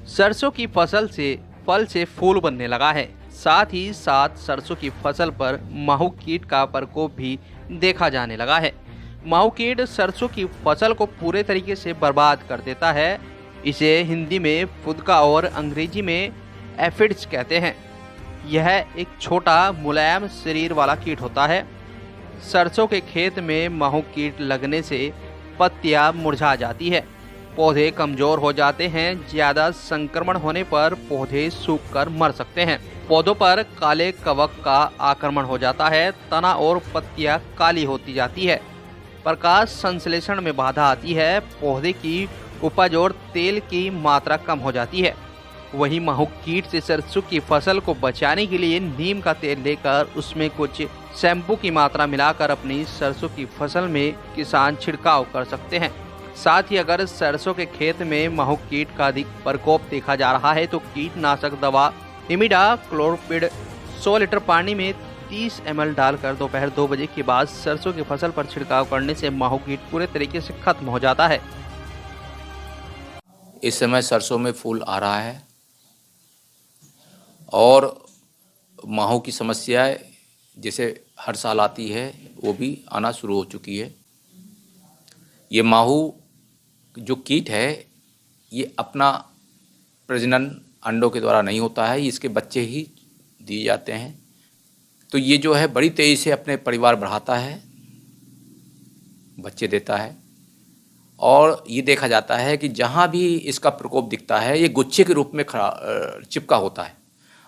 सरसों की फसल से फल से फूल बनने लगा है। साथ ही साथ सरसों की फसल पर माहू कीट का प्रकोप भी देखा जाने लगा है। माहू कीट सरसों की फसल को पूरे तरीके से बर्बाद कर देता है। इसे हिंदी में फुदका और अंग्रेजी में एफिड्स कहते हैं। यह एक छोटा मुलायम शरीर वाला कीट होता है। सरसों के खेत में माहू कीट लगने से पत्तियां मुरझा जाती है, पौधे कमजोर हो जाते हैं। ज्यादा संक्रमण होने पर पौधे सूखकर मर सकते हैं। पौधों पर काले कवक का आक्रमण हो जाता है। तना और पत्तियां काली होती जाती है। प्रकाश संश्लेषण में बाधा आती है। पौधे की उपज और तेल की मात्रा कम हो जाती है। वहीं माहू कीट से सरसों की फसल को बचाने के लिए नीम का तेल लेकर उसमें कुछ शैम्पू की मात्रा मिलाकर अपनी सरसों की फसल में किसान छिड़काव कर सकते हैं। साथ ही अगर सरसों के खेत में माहू कीट का अधिक प्रकोप देखा जा रहा है तो कीटनाशक दवा इमिडा क्लोरोपिड 100 लीटर पानी में 30 ml डालकर दोपहर 2 बजे के बाद सरसों की फसल पर छिड़काव करने से माहू कीट पूरे तरीके से खत्म हो जाता है। इस समय सरसों में फूल आ रहा है और माहू की समस्या जैसे हर साल आती है वो भी आना शुरू हो चुकी है। ये माहू जो कीट है ये अपना प्रजनन अंडों के द्वारा नहीं होता है, इसके बच्चे ही दिए जाते हैं। तो ये जो है बड़ी तेज़ी से अपने परिवार बढ़ाता है, बच्चे देता है। और ये देखा जाता है कि जहाँ भी इसका प्रकोप दिखता है ये गुच्छे के रूप में चिपका होता है,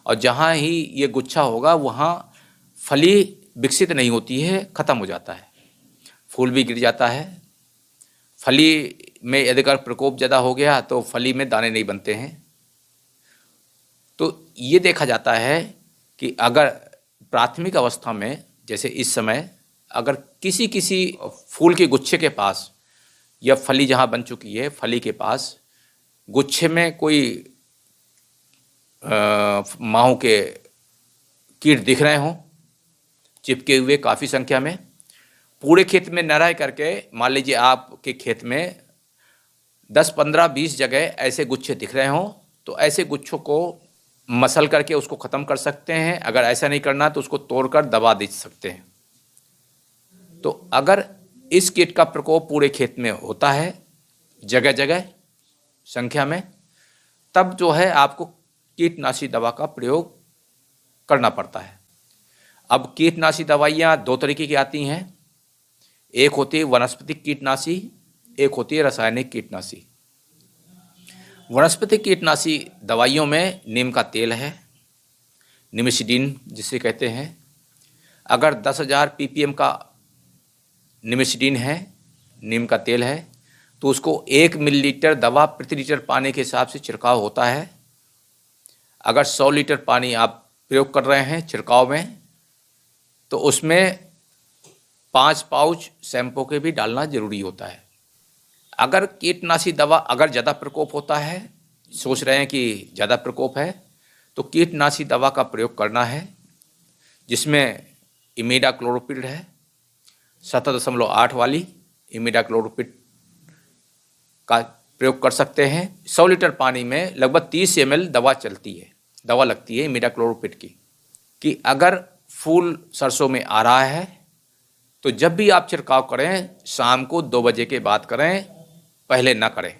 और जहाँ ही ये गुच्छा होगा वहाँ फली विकसित नहीं होती है, ख़त्म हो जाता है, फूल भी गिर जाता है। फली में यदि अगर प्रकोप ज़्यादा हो गया तो फली में दाने नहीं बनते हैं। तो ये देखा जाता है कि अगर प्राथमिक अवस्था में जैसे इस समय अगर किसी फूल के गुच्छे के पास या फली जहाँ बन चुकी है फली के पास गुच्छे में कोई माहू के कीट दिख रहे हों चिपके हुए काफ़ी संख्या में, पूरे खेत में न रह करके मान लीजिए आपके खेत में 10, 15, 20 जगह ऐसे गुच्छे दिख रहे हों तो ऐसे गुच्छों को मसल करके उसको ख़त्म कर सकते हैं। अगर ऐसा नहीं करना तो उसको तोड़कर दबा दे सकते हैं। तो अगर इस कीट का प्रकोप पूरे खेत में होता है जगह जगह संख्या में, तब जो है आपको कीटनाशी दवा का प्रयोग करना पड़ता है। अब कीटनाशी दवाइयाँ 2 तरीके की आती हैं, एक होती है वनस्पतिक कीटनाशी, एक होती है रासायनिक कीटनाशी। वनस्पतिक कीटनाशी दवाइयों में नीम का तेल है, निमेसिडीन जिसे कहते हैं। अगर 10,000 ppm का निमेसिडीन है, नीम का तेल है, तो उसको 1 मिलीलीटर दवा प्रति लीटर पानी के हिसाब से छिड़काव होता है। अगर 100 लीटर पानी आप प्रयोग कर रहे हैं छिड़काव में तो उसमें 5 पाउच शैम्पू के भी डालना जरूरी होता है। अगर कीटनाशी दवा अगर ज़्यादा प्रकोप होता है, सोच रहे हैं कि ज़्यादा प्रकोप है, तो कीटनाशी दवा का प्रयोग करना है जिसमें इमिडा क्लोरोपिड है, 17.8 वाली इमिडा क्लोरोपिड का प्रयोग कर सकते हैं। 100 लीटर पानी में लगभग 30 ml दवा लगती है इमिडा क्लोरोपिड की। कि अगर फूल सरसों में आ रहा है तो जब भी आप छिड़काव करें शाम को 2 बजे के बाद करें, पहले ना करें।